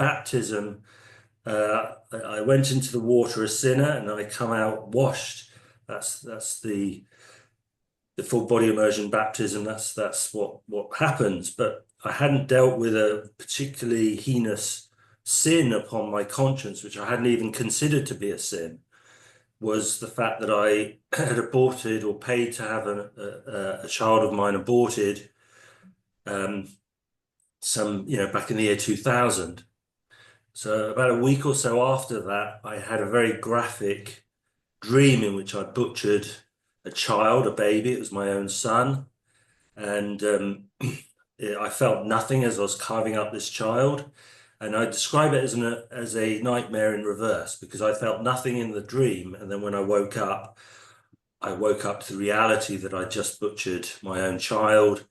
baptism, I went into the water a sinner and I come out washed. That's the full body immersion baptism. That's what happens. But I hadn't dealt with a particularly heinous sin upon my conscience, which I hadn't even considered to be a sin, was the fact that I had aborted or paid to have a child of mine aborted back in the year 2000. So about a week or so after that, I had a very graphic dream in which I butchered a child, a baby. It was my own son. And I felt nothing as I was carving up this child. And I describe it as a nightmare in reverse, because I felt nothing in the dream. And then when I woke up to the reality that I just butchered my own child.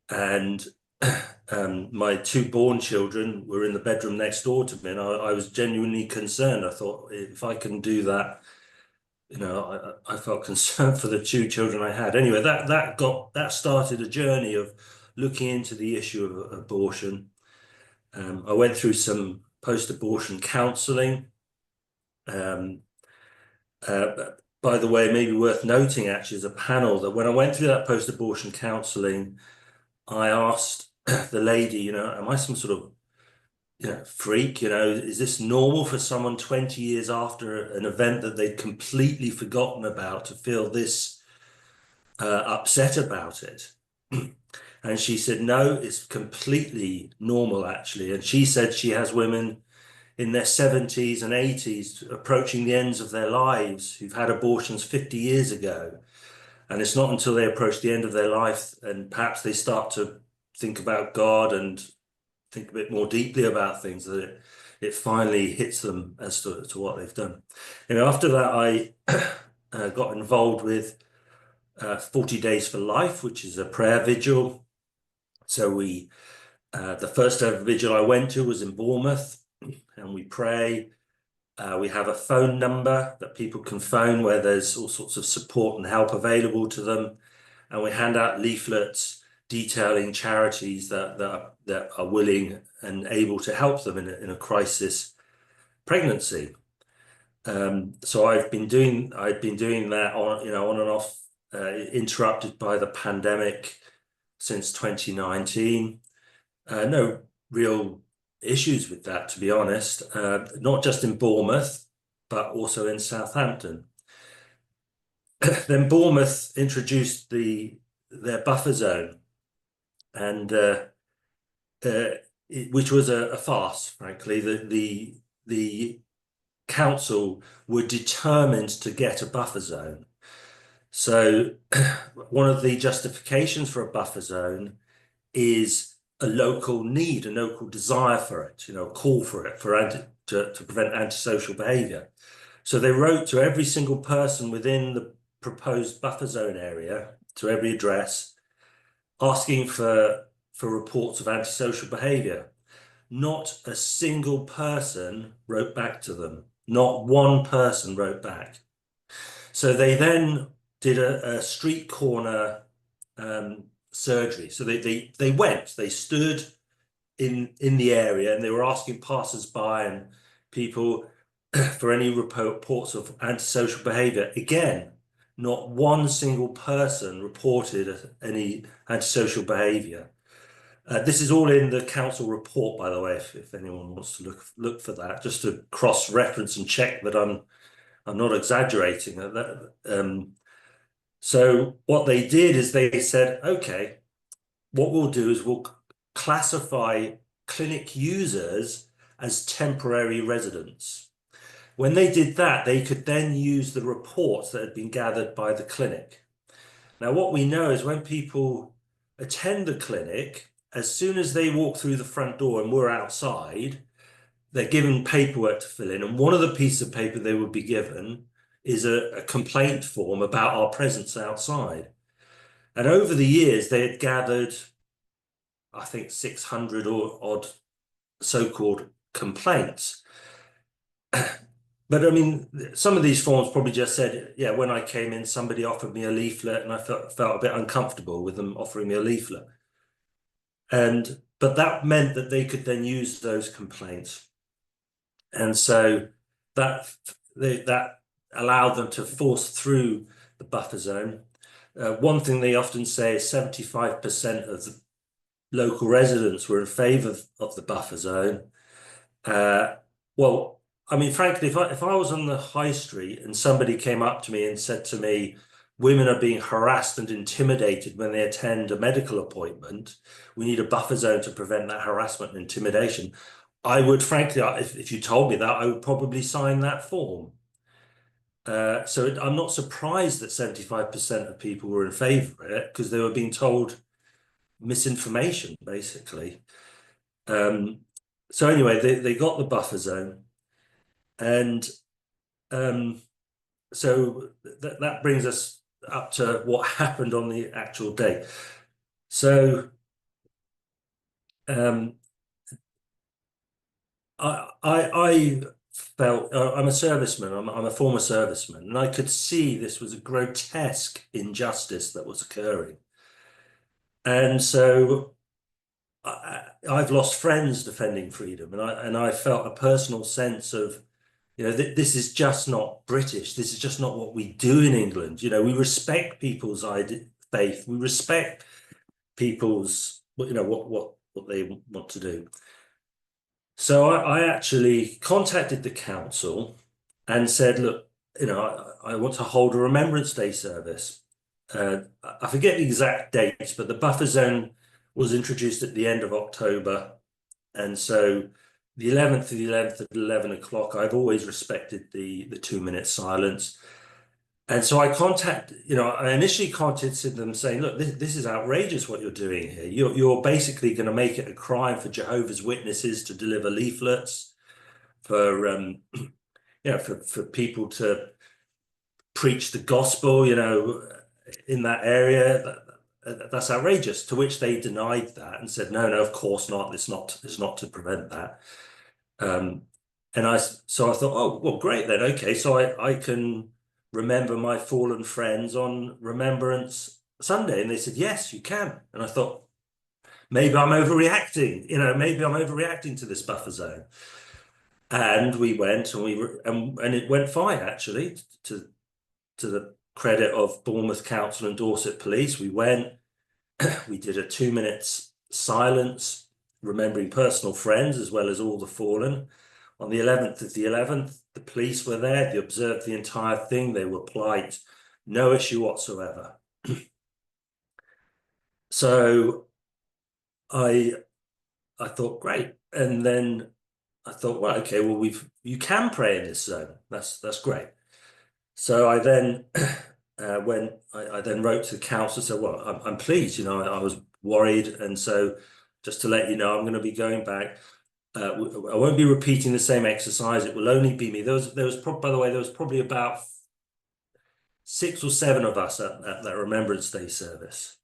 And my two born children were in the bedroom next door to me, and I was genuinely concerned. I thought, if I can do that, I felt concerned for the two children I had. Anyway, that started a journey of looking into the issue of abortion. I went through some post-abortion counselling. By the way, maybe worth noting actually as a panel that when I went through that post-abortion counselling, I asked the lady, am I some sort of, freak? Is this normal for someone 20 years after an event that they'd completely forgotten about to feel this upset about it? And she said, no, it's completely normal, actually. And she said she has women in their 70s and 80s approaching the ends of their lives who've had abortions 50 years ago. And it's not until they approach the end of their life and perhaps they start to think about God and think a bit more deeply about things that it finally hits them as to what they've done. After that, I got involved with 40 Days for Life, which is a prayer vigil. So the first ever vigil I went to was in Bournemouth, and we pray. We have a phone number that people can phone where there's all sorts of support and help available to them. And we hand out leaflets detailing charities that are willing and able to help them in a crisis pregnancy. So I've been doing that on and off, interrupted by the pandemic since 2019. No real issues with that, to be honest, not just in Bournemouth, but also in Southampton. Then Bournemouth introduced their buffer zone, and which was a farce, frankly. The council were determined to get a buffer zone. So one of the justifications for a buffer zone is a local need, a local desire for it, a call for it to prevent antisocial behavior. So they wrote to every single person within the proposed buffer zone area, to every address, asking for reports of antisocial behavior. Not a single person wrote back to them. Not one person wrote back. So they then did a street corner surgery. So they stood in the area and they were asking passers-by and people for any reports of antisocial behavior. Again, not one single person reported any antisocial behavior. This is all in the council report, by the way, if anyone wants to look for that, just to cross-reference and check that I'm not exaggerating. So what they did is they said, okay, what we'll do is we'll classify clinic users as temporary residents. When they did that, they could then use the reports that had been gathered by the clinic. Now, what we know is when people attend the clinic, as soon as they walk through the front door and we're outside, they're given paperwork to fill in. And one of the pieces of paper they would be given is a complaint form about our presence outside. And over the years, they had gathered, I think, 600 or odd so-called complaints. But I mean, some of these forms probably just said, yeah, when I came in, somebody offered me a leaflet and I felt a bit uncomfortable with them offering me a leaflet. And but that meant that they could then use those complaints. And so that that allowed them to force through the buffer zone. One thing they often say is 75% of the local residents were in favour of the buffer zone. Well, I mean, frankly, if I was on the high street and somebody came up to me and said to me, women are being harassed and intimidated when they attend a medical appointment, we need a buffer zone to prevent that harassment and intimidation, I would, frankly, if you told me that, I would probably sign that form. So I'm not surprised that 75% of people were in favour of it, because they were being told misinformation, basically. So anyway, they got the buffer zone, and so that brings us up to what happened on the actual day. So I felt I'm a serviceman. I'm a former serviceman, and I could see this was a grotesque injustice that was occurring. And so I've lost friends defending freedom, and I felt a personal sense of, this is just not British. This is just not what we do in England. We respect people's faith. We respect people's, what they want to do. So I actually contacted the council and said, look, I want to hold a Remembrance Day service. I forget the exact dates, but the buffer zone was introduced at the end of October. And so the 11th of the 11th at 11 o'clock, I've always respected the 2-minute silence. And so I initially contacted them saying, look, this is outrageous what you're doing here. You're basically going to make it a crime for Jehovah's Witnesses to deliver leaflets, for for people to preach the gospel, in that area. That's outrageous. To which they denied that and said, no, of course not. It's not to prevent that. So I thought, oh, well, great then. Okay, so I can remember my fallen friends on Remembrance Sunday. And they said, yes, you can. And I thought, maybe I'm overreacting, maybe I'm overreacting to this buffer zone. And we went, and it went fine, actually, to the credit of Bournemouth Council and Dorset Police. We went, we did a 2 minute silence, remembering personal friends as well as all the fallen. On the 11th of the 11th, the police were there. They observed the entire thing. They were polite, no issue whatsoever. So I thought, great. And then I thought, well, okay, well, you can pray in this zone. That's great. So I then I then wrote to the council and said, well, I'm pleased, I was worried. And so just to let you know, I'm going to be going back. I won't be repeating the same exercise. It will only be me. By the way, there was probably about 6 or 7 of us at that Remembrance Day service.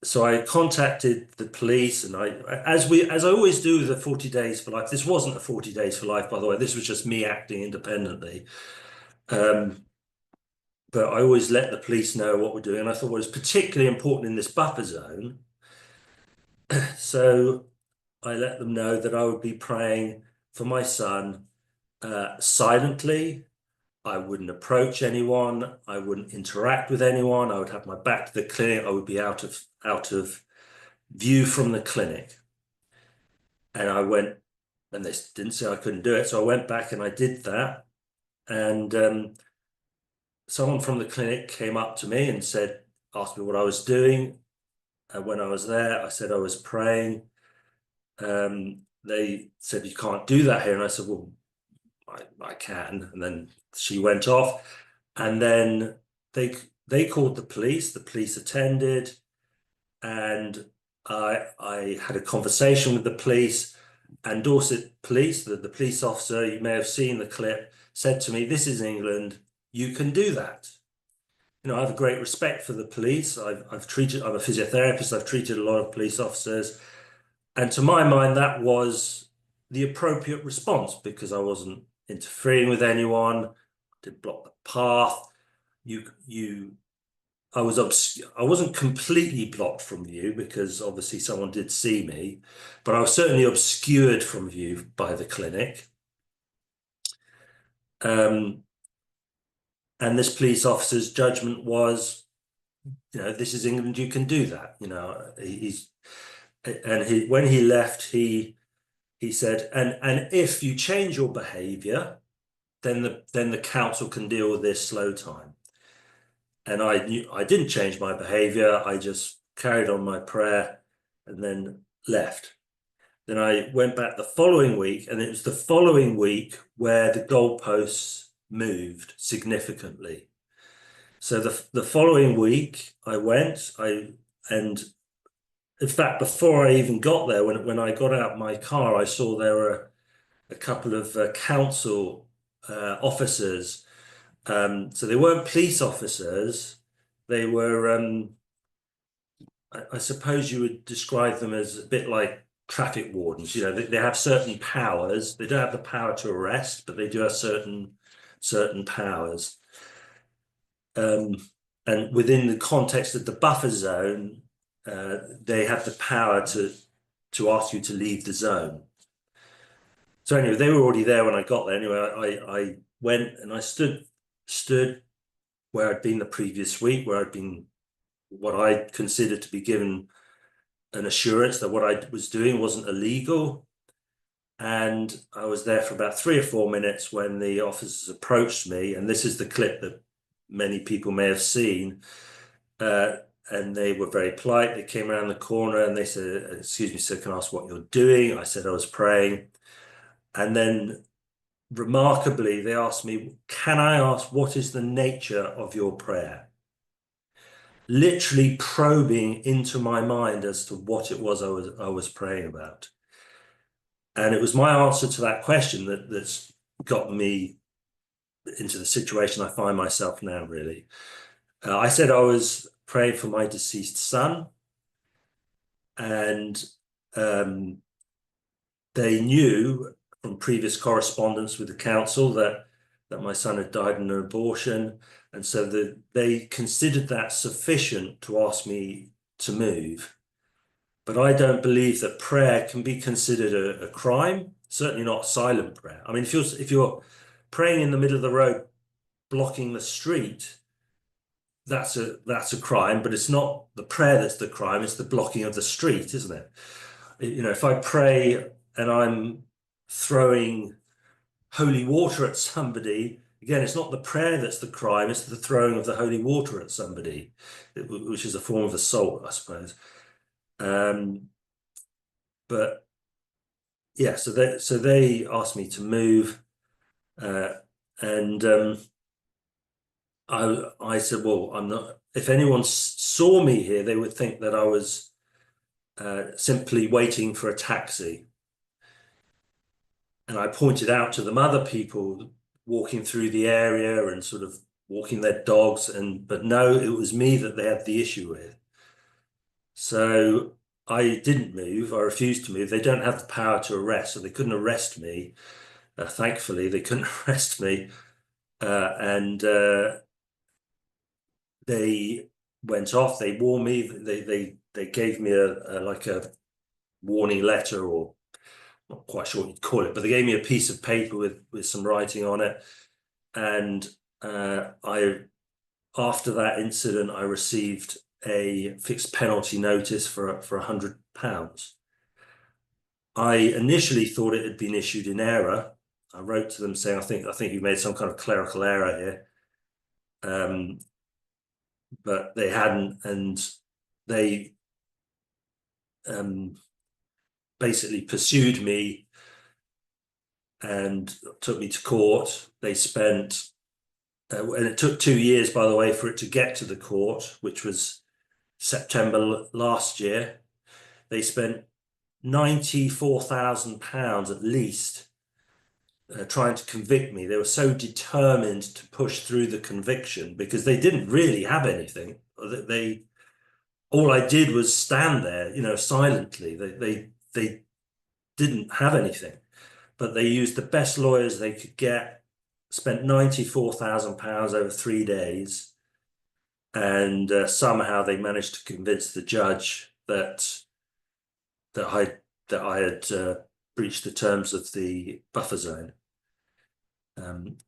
So I contacted the police, and as I always do, the 40 Days for Life. This wasn't a 40 Days for Life, by the way. This was just me acting independently. But I always let the police know what we're doing. And I thought what was particularly important in this buffer zone. So I let them know that I would be praying for my son silently. I wouldn't approach anyone. I wouldn't interact with anyone. I would have my back to the clinic. I would be out of view from the clinic. And I went, and they didn't say I couldn't do it. So I went back and I did that. And someone from the clinic came up to me and asked me what I was doing. And when I was there, I said I was praying. They said, you can't do that here. And I said, well, I can. And then she went off. And then they called the police. The police attended. And I had a conversation with the police. And Dorset Police, the police officer, you may have seen the clip, said to me, this is England. You can do that. I have a great respect for the police. I'm a physiotherapist. I've treated a lot of police officers. And to my mind, that was the appropriate response, because I wasn't interfering with anyone, didn't block the path. You I wasn't completely blocked from view because obviously someone did see me, but I was certainly obscured from view by the clinic. Um, and this police officer's judgment was, this is England, you can do that. When he left, he said, and if you change your behaviour, then the council can deal with this slow time. And I knew I didn't change my behaviour. I just carried on my prayer and then left. Then I went back the following week, and it was the following week where the goalposts moved significantly. So the following week I went, and in fact, before I even got there, when I got out my car, I saw there were a couple of council officers. So they weren't police officers. They were, I suppose you would describe them as a bit like traffic wardens. They have certain powers. They don't have the power to arrest, but they do have certain powers. And within the context of the buffer zone, they have the power to ask you to leave the zone. So anyway, they were already there when I got there. Anyway, I went and I stood where I'd been the previous week, where I'd been what I considered to be given an assurance that what I was doing wasn't illegal. And I was there for about 3 or 4 minutes when the officers approached me, and this is the clip that many people may have seen. And they were very polite. They came around the corner and they said, "Excuse me, sir, can I ask what you're doing?" I said I was praying. And then remarkably, they asked me, "Can I ask what is the nature of your prayer?" Literally probing into my mind as to what it was I was praying about. And it was my answer to that question that's got me into the situation I find myself now, really. I said I was praying for my deceased son, and they knew from previous correspondence with the council that my son had died in an abortion, and so they considered that sufficient to ask me to move. But I don't believe that prayer can be considered a crime, certainly not silent prayer. I mean, if you're praying in the middle of the road, blocking the street, that's a crime, but it's not the prayer that's the crime, it's the blocking of the street, isn't it? If I pray and I'm throwing holy water at somebody, again, it's not the prayer that's the crime, it's the throwing of the holy water at somebody, which is a form of assault, I suppose. But yeah, so they asked me to move, and I said, well, I'm not. If anyone saw me here, they would think that I was simply waiting for a taxi. And I pointed out to them other people walking through the area and sort of walking their dogs, but no, it was me that they had the issue with. So I didn't move. I refused to move. They don't have the power to arrest, so they couldn't arrest me. Thankfully, they couldn't arrest me, and they went off. They warned me. They gave me like a warning letter, or not quite sure what you'd call it, but they gave me a piece of paper with some writing on it. And after that incident, I received a fixed penalty notice for £100. I initially thought it had been issued in error. I wrote to them saying, I think you made some kind of clerical error here. But they hadn't, and they basically pursued me and took me to court. They spent, and it took 2 years, by the way, for it to get to the court, which was September last year. They spent £94,000 at least trying to convict me. They were so determined to push through the conviction because they didn't really have anything. All I did was stand there, silently. They didn't have anything, but they used the best lawyers they could get, spent £94,000 over 3 days. and somehow they managed to convince the judge that I had breached the terms of the buffer zone.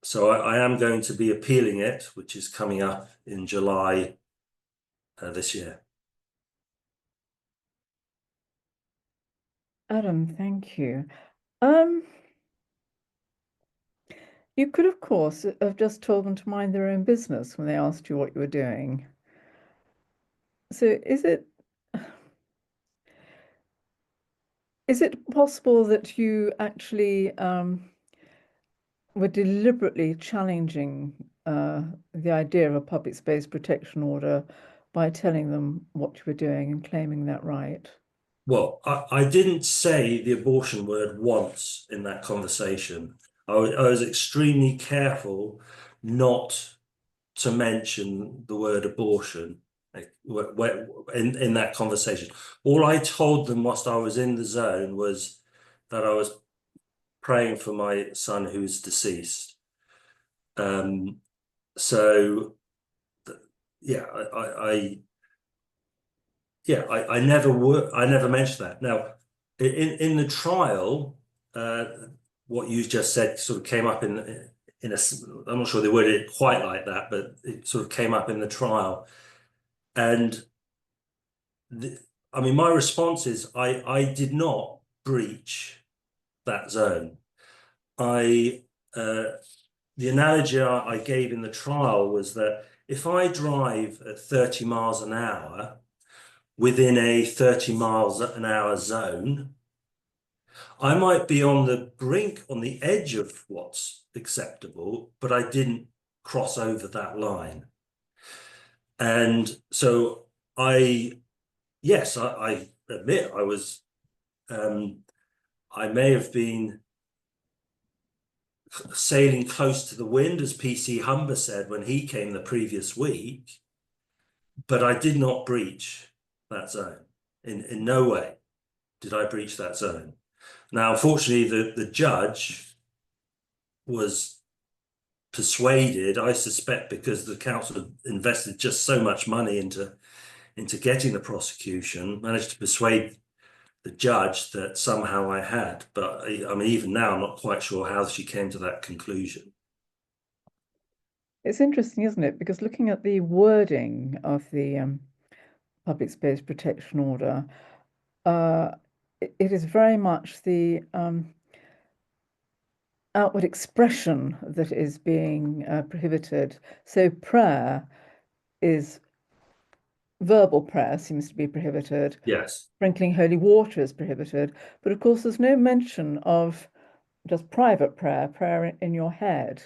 So I am going to be appealing it, which is coming up in July this year. Adam, thank you. You could, of course, have just told them to mind their own business when they asked you what you were doing. So is it possible that you actually were deliberately challenging the idea of a public space protection order by telling them what you were doing and claiming that right? Well, I didn't say the abortion word once in that conversation. I was extremely careful not to mention the word abortion in that conversation. All I told them whilst I was in the zone was that I was praying for my son who's deceased. Um, so yeah, I never mentioned that. Now, in the trial, uh, what you just said sort of came up in a. I'm not sure they worded it quite like that, but it sort of came up in the trial, and the, I mean, my response is I did not breach that zone. I the analogy I gave in the trial was that if I drive at 30 miles an hour within a 30 miles an hour zone, I might be on the brink, on the edge of what's acceptable, but I didn't cross over that line. And so yes, I admit I may have been sailing close to the wind, as PC Humber said when he came the previous week, but I did not breach that zone. In no way did I breach that zone. Now, unfortunately, the judge was persuaded, I suspect, because the council invested just so much money into getting the prosecution, managed to persuade the judge that somehow I had. But I mean, even now, I'm not quite sure how she came to that conclusion. It's interesting, isn't it? Because looking at the wording of the public space protection order, it is very much the outward expression that is being prohibited. So verbal prayer seems to be prohibited. Yes. Sprinkling holy water is prohibited. But of course, there's no mention of just private prayer, prayer in your head.